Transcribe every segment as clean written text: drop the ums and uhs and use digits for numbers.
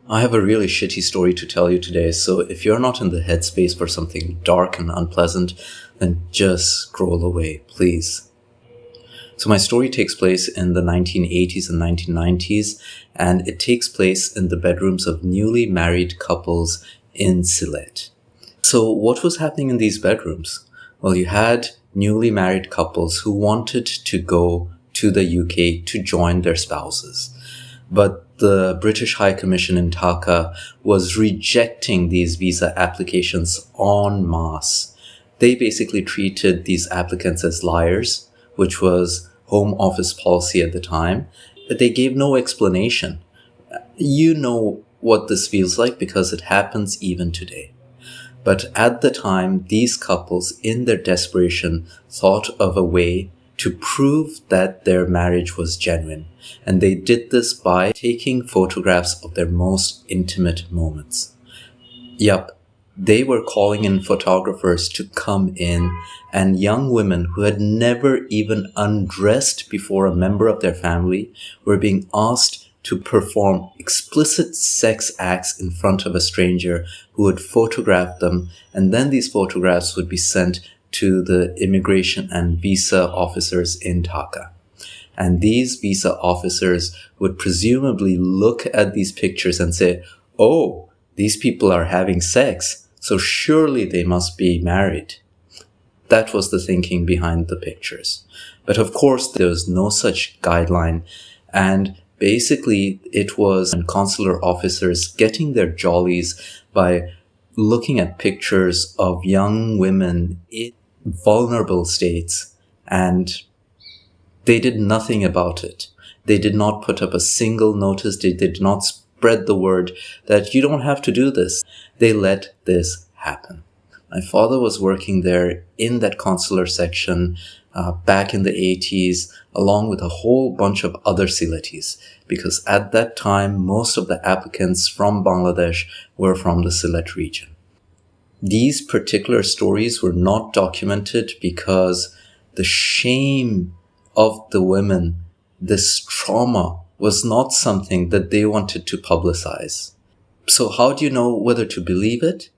I have a really shitty story to tell you today, so if you're not in the headspace for something dark and unpleasant, then just scroll away, please. So my story takes place in the 1980s and 1990s, and it takes place in the bedrooms of newly married couples in Sylhet. So what was happening in these bedrooms? Well, you had newly married couples who wanted to go to the UK to join their spouses. But the British High Commission in Dhaka was rejecting these visa applications en masse. They basically treated these applicants as liars, which was Home Office policy at the time, but they gave no explanation. You know what this feels like because it happens even today. But at the time, these couples, in their desperation, thought of a way to prove that their marriage was genuine. And they did this by taking photographs of their most intimate moments. Yup, they were calling in photographers to come in, and young women who had never even undressed before a member of their family were being asked to perform explicit sex acts in front of a stranger who would photograph them, and then these photographs would be sent to the immigration and visa officers in Dhaka. And these visa officers would presumably look at these pictures and say, oh, these people are having sex, so surely they must be married. That was the thinking behind the pictures. But of course, there was no such guideline, and basically it was consular officers getting their jollies by looking at pictures of young women in vulnerable states, and they did nothing about it. They did not put up a single notice. They did not spread the word that you don't have to do this. They let this happen. My father was working there in that consular section back in the 80s, along with a whole bunch of other Sylhetis, because at that time, most of the applicants from Bangladesh were from the Sylhet region. These particular stories were not documented because the shame of the women, this trauma, was not something that they wanted to publicize. So how do you know whether to believe it?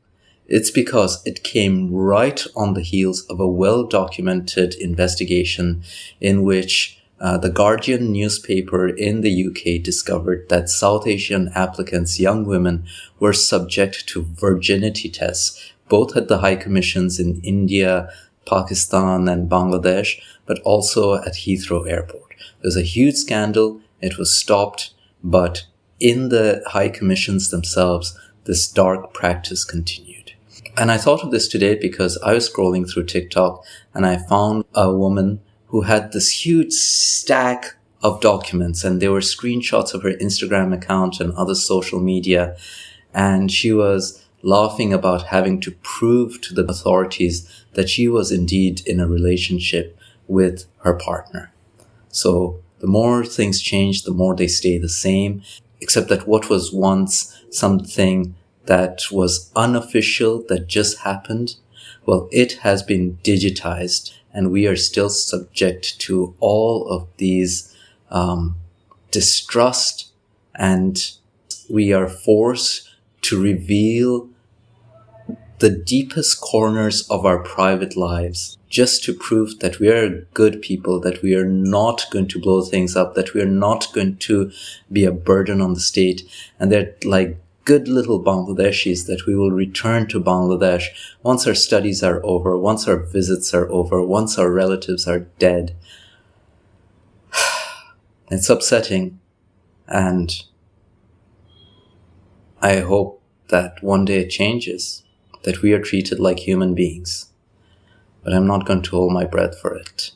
It's because it came right on the heels of a well-documented investigation in which the Guardian newspaper in the UK discovered that South Asian applicants, young women, were subject to virginity tests, both at the high commissions in India, Pakistan, and Bangladesh, but also at Heathrow Airport. There was a huge scandal. It was stopped, but in the high commissions themselves, this dark practice continued. And I thought of this today because I was scrolling through TikTok and I found a woman who had this huge stack of documents, and they were screenshots of her Instagram account and other social media. And she was laughing about having to prove to the authorities that she was indeed in a relationship with her partner. So the more things change, the more they stay the same, except that what was once something that was unofficial, that just happened, well, it has been digitized, and we are still subject to all of these distrust, and we are forced to reveal the deepest corners of our private lives just to prove that we are good people, that we are not going to blow things up, that we are not going to be a burden on the state, and that like good little Bangladeshis, that we will return to Bangladesh once our studies are over, once our visits are over, once our relatives are dead. It's upsetting, and I hope that one day it changes, that we are treated like human beings. But I'm not going to hold my breath for it.